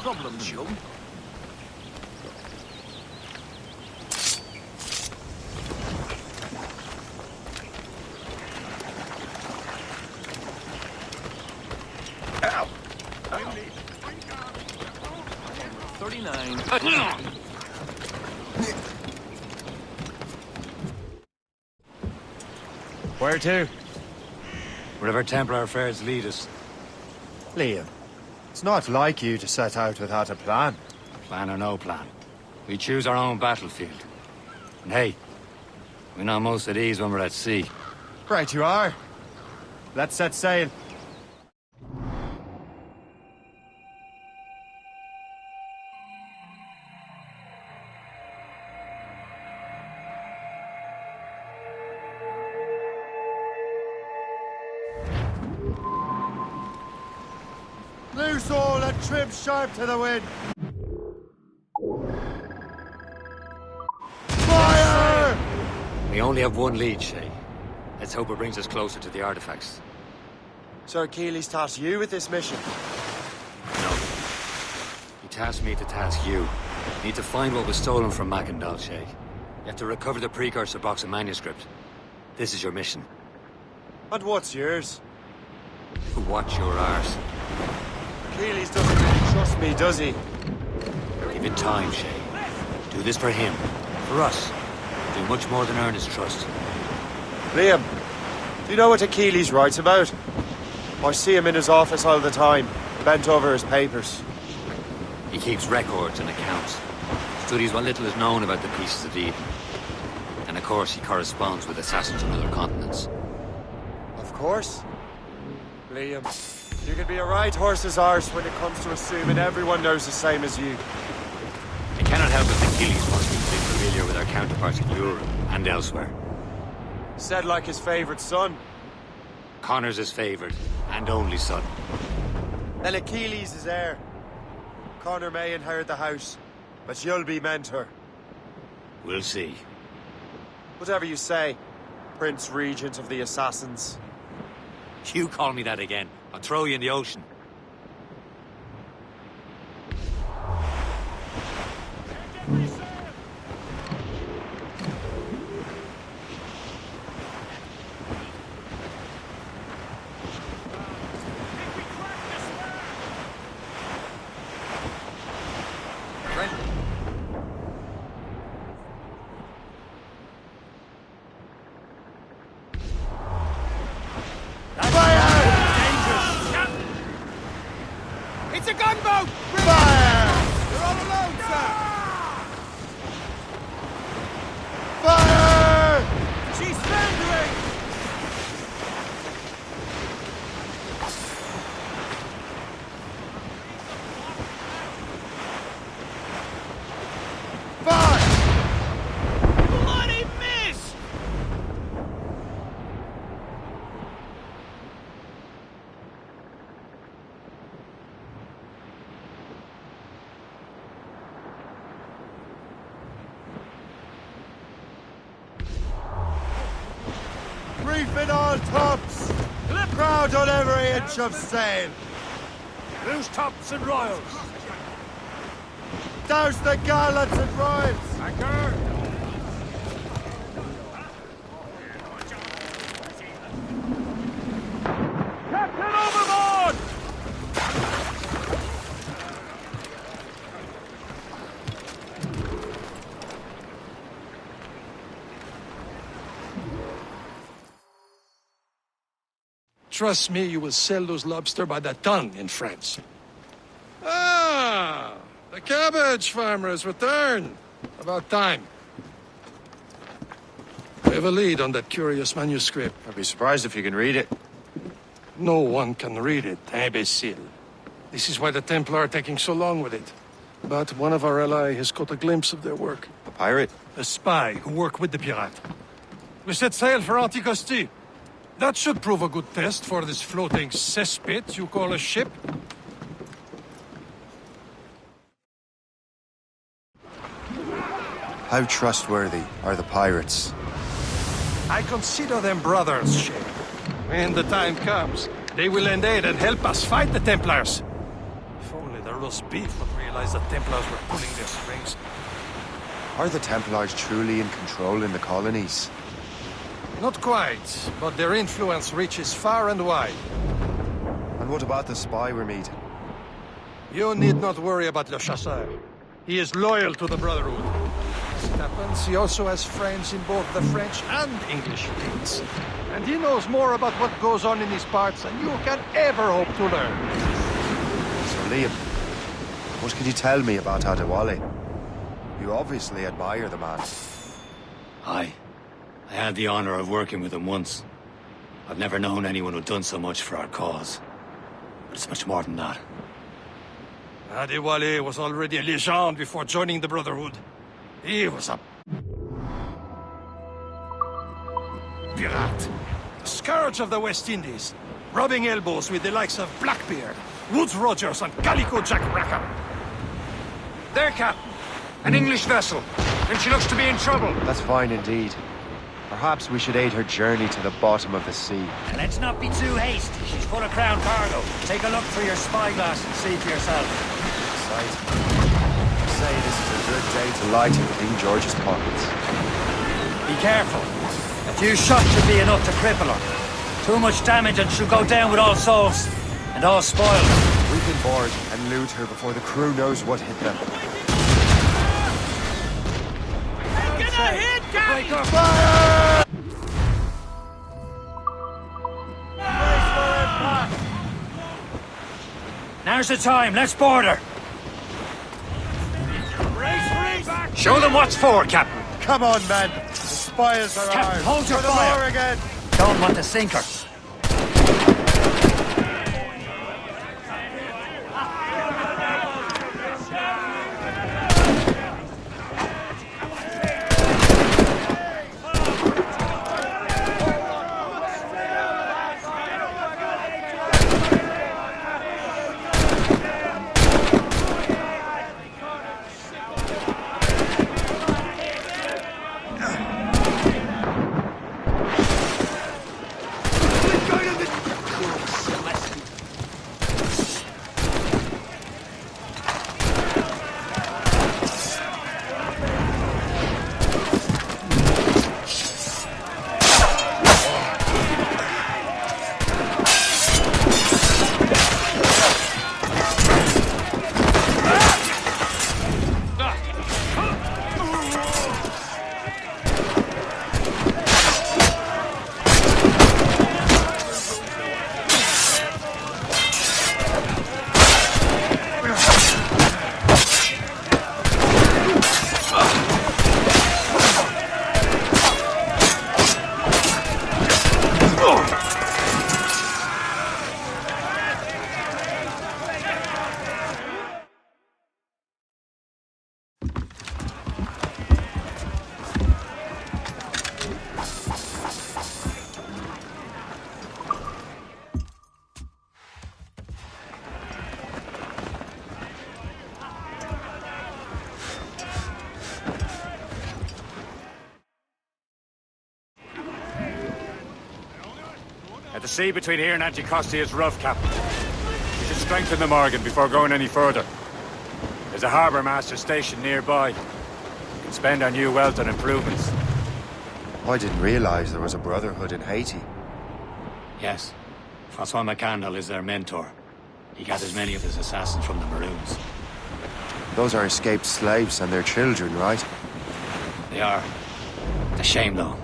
Problem, chum. Ow! 39. Where to? Wherever Templar affairs lead us. Liam, it's not like you to set out without a plan. Plan or no plan. We choose our own battlefield. And hey, we know most at ease when we're at sea. Right you are. Let's set sail. Loose all and trim sharp to the wind. Fire! We only have one lead, Shay. Let's hope it brings us closer to the artifacts. Sir Keeley's tasked you with this mission. No. He tasked me to task you. Need to find what was stolen from Mackendal, Shay. You have to recover the precursor box of manuscript. This is your mission. And what's yours? Watch your arse. Keeley's doesn't really trust me, does he? Give it time, Shay. Do this for him. For us. Do much more than earn his trust. Liam, do you know what Achilles writes about? I see him in his office all the time, bent over his papers. He keeps records and accounts. Studies what little is known about the pieces of Eden. And of course, he corresponds with assassins on other continents. Of course. Liam, you can be a right horse's arse when it comes to assuming everyone knows the same as you. I cannot help but think Achilles must be pretty familiar with our counterparts in Europe and elsewhere. Said like his favourite son. Connor's his favoured and only son. Then Achilles is heir. Connor may inherit the house, but you'll be mentor. We'll see. Whatever you say, Prince Regent of the Assassins. You call me that again, I'll throw you in the ocean. It's a gunboat! Fire! You're all alone, sir! Fire! She's foundering! Fire! Bloody miss! Reefing all tops! Crowd on every inch of sail! Loose tops and royals! Douse the gallants and royals! Anchor! Captain overboard! Trust me, you will sell those lobster by the ton in France. Ah, the cabbage farmer has returned. About time. We have a lead on that curious manuscript. I'd be surprised if you can read it. No one can read it, imbecile. This is why the Templar are taking so long with it. But one of our allies has caught a glimpse of their work. A pirate? A spy who worked with the pirate. We set sail for Anticosti. That should prove a good test for this floating cesspit you call a ship. How trustworthy are the pirates? I consider them brothers, Shay. When the time comes, They will lend aid and help us fight the Templars. If only the roast beef would realize the Templars were pulling their strings. Are the Templars truly in control in the colonies? Not quite, but their influence reaches far and wide. And what about the spy we're meeting? You need not worry about Le Chasseur. He is loyal to the Brotherhood. As it happens, he also has friends in both the French and English fleets. And he knows more about what goes on in these parts than you can ever hope to learn. So, Liam, what can you tell me about Adewale? You obviously admire the man. I had the honor of working with him once. I've never known anyone who'd done so much for our cause. But it's much more than that. Adewale was already a legend before joining the Brotherhood. He was a... Virat. The scourge of the West Indies. Rubbing elbows with the likes of Blackbeard, Woodes Rogers and Calico Jack Rackham. There, Captain. An English vessel. And she looks to be in trouble. That's fine indeed. Perhaps we should aid her journey to the bottom of the sea. And let's not be too hasty. She's full of crown cargo. Take a look through your spyglass and see for yourself. Sight. Say this is a good day to lighten King George's pockets. Be careful. A few shots should be enough to cripple her. Too much damage and she'll go down with all souls. And all spoiled. We can board and loot her before the crew knows what hit them. Get a hit, Captain! Fire! Now's the time. Let's board her. Race! Show them what's for, Captain. Come on, men. The spoils are Captain, ours. hold your For the fire. war again. Don't want to sink her. The sea between here and Anticosti is rough, Captain. We should strengthen the Morgan before going any further. There's a harbour master stationed nearby. We can spend our new wealth on improvements. I didn't realize there was a brotherhood in Haiti. Yes. Francois McCandle is their mentor. He gathers many of his assassins from the Maroons. Those are escaped slaves and their children, right? They are. It's a shame, though.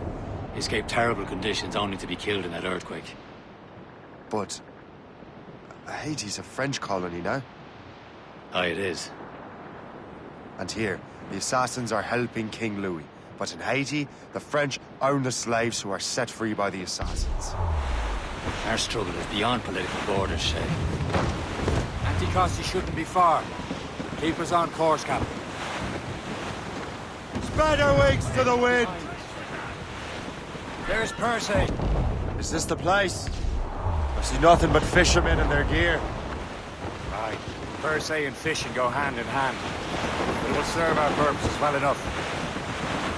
They escaped terrible conditions only to be killed in that earthquake. But Haiti's a French colony now. Aye, it is. And here, the assassins are helping King Louis. But in Haiti, the French own the slaves who are set free by the assassins. Our struggle is beyond political borders, Shay. Anticosti shouldn't be far. Keep us on course, Captain. Spread our wings to the wind! There's Percy. Is this the place? I see nothing but fishermen and their gear. Aye. Percy and fishing go hand in hand. But it will serve our purposes well enough.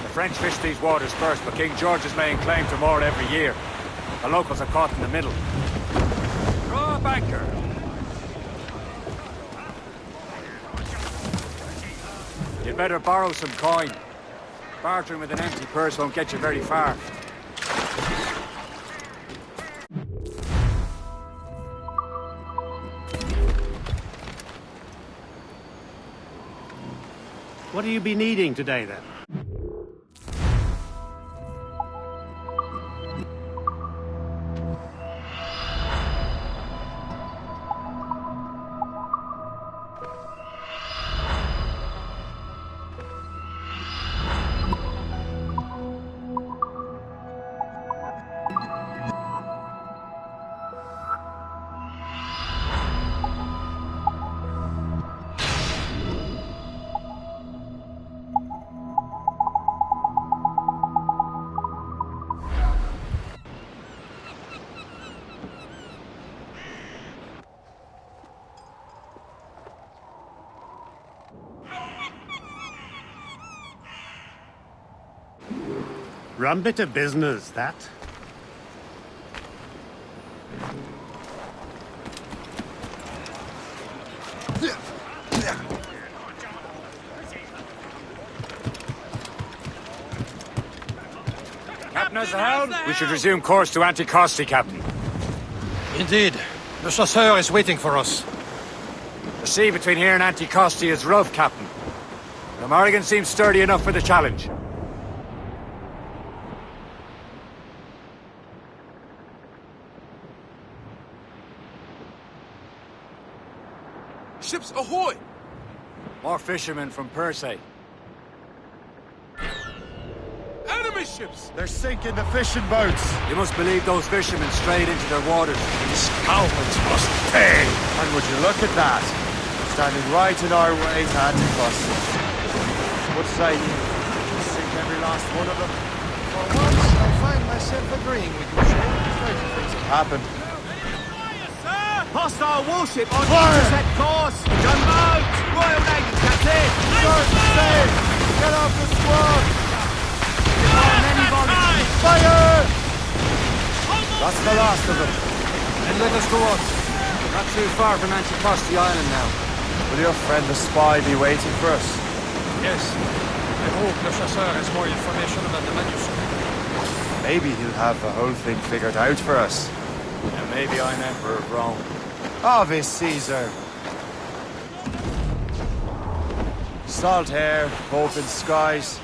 The French fish these waters first, but King George is laying claim to more every year. The locals are caught in the middle. up anchor. You'd better borrow some coin. Bartering with an empty purse won't get you very far. What do you be needing today, then? Rum bit of business, that. Captain has the helm. We should resume course to Anticosti, Captain. Indeed. Le Chasseur is waiting for us. The sea between here and Anticosti is rough, Captain. The Morrigan seems sturdy enough for the challenge. Ships ahoy! More fishermen from Persay. Enemy ships! They're sinking the fishing boats. You must believe those fishermen strayed into their waters. These cowards must pay! And would you look at that? Standing right in our way to Anticosti. What say you? Sink every last one of them. For once, I find myself agreeing with you, Sean. Stranger things have happened. Hostile warship on intercept course! Gunboat! Royal Navy, Captain! Start sail! Get off the squad! Fire! That's the last of them. And let us go on. Not too far from Anticosti Island now. Will your friend the spy be waiting for us? Yes. I hope Le Chasseur has more information about the manuscript. Maybe he'll have the whole thing figured out for us. And maybe I'm Emperor of Rome. Ave Caesar. Salt air, open skies.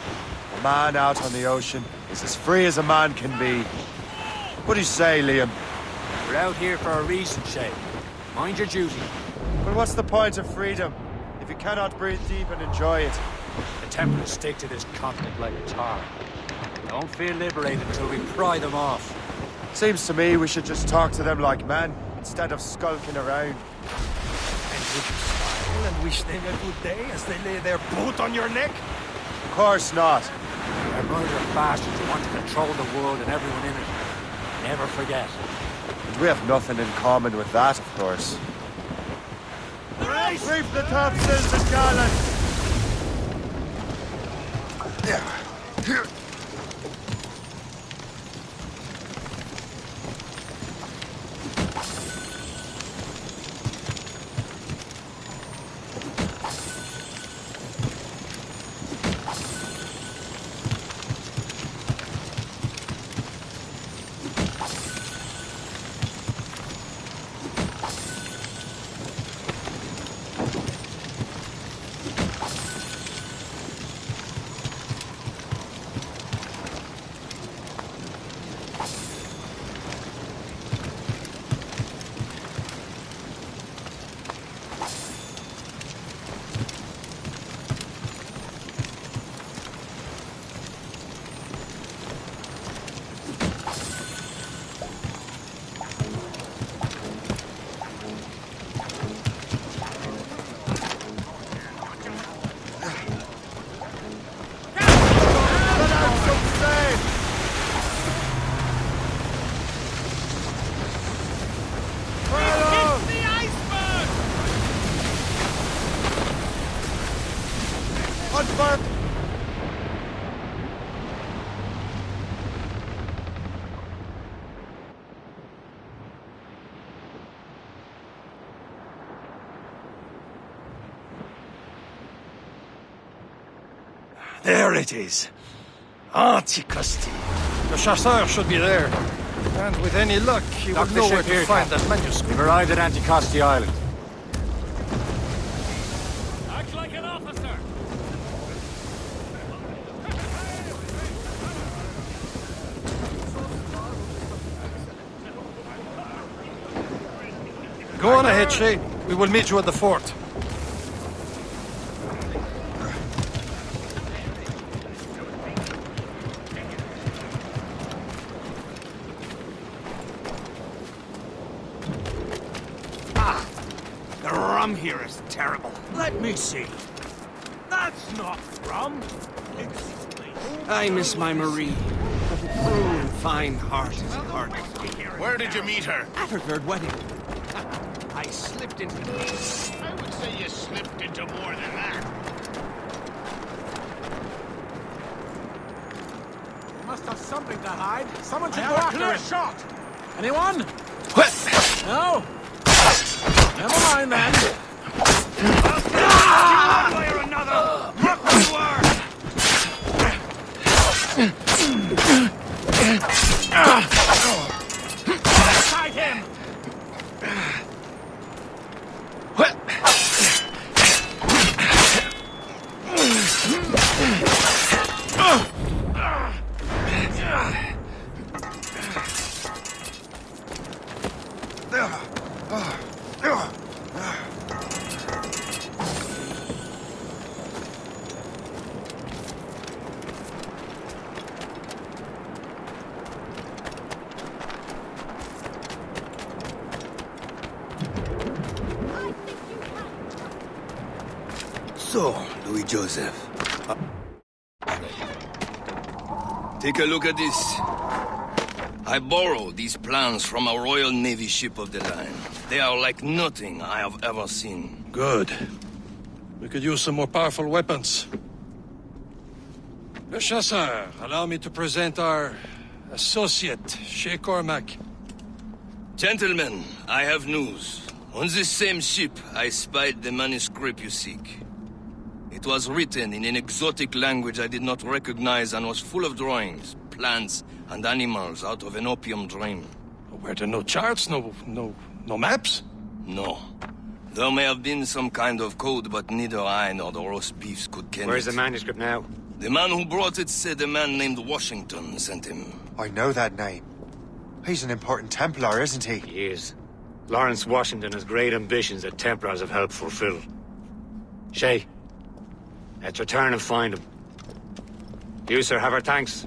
A man out on the ocean is as free as a man can be. What do you say, Liam? We're out here for a reason, Shay. Mind your duty. But what's the point of freedom if you cannot breathe deep and enjoy it? The Templars stick to this continent like a tar. Don't feel liberated until we pry them off. Seems to me we should just talk to them like men, instead of skulking around. And would you smile and wish them a good day as they lay their boot on your neck? Of course not. They're murderous bastards who want to control the world and everyone in it. Never forget. And we have nothing in common with that, of course. Reef the topsails and gallants! There it is. Anticosti. The chasseur should be there. And with any luck, he Dock will the know ship where to here, find Captain. that manuscript. We've arrived at Anticosti Island. Act like an officer! Go on ahead, Shay. We will meet you at the fort. The rum here is terrible. Let me see. That's not rum. I miss my Marie. True and fine heart is hard. Where did you meet her? At her third wedding. I slipped into... I would say you slipped into more than that. You must have something to hide. Someone should go after it. Shot! Anyone? No? Never mind then. One way or another, look where you are! Inside him! So, Louis Joseph. Take a look at this. I borrowed these plans from a Royal Navy ship of the line. They are like nothing I have ever seen. Good. We could use some more powerful weapons. Le Chasseur, allow me to present our associate, Shay Cormac. Gentlemen, I have news. On this same ship, I spied the manuscript you seek. It was written in an exotic language I did not recognize and was full of drawings, plants, and animals out of an opium dream. Were there no charts, no maps? No. There may have been some kind of code, but neither I nor the roast beefs could ken Where's it. the manuscript now? The man who brought it said a man named Washington sent him. I know that name. He's an important Templar, isn't he? He is. Lawrence Washington has great ambitions that Templars have helped fulfill. Shay, let's return and find him. You, sir, have our thanks.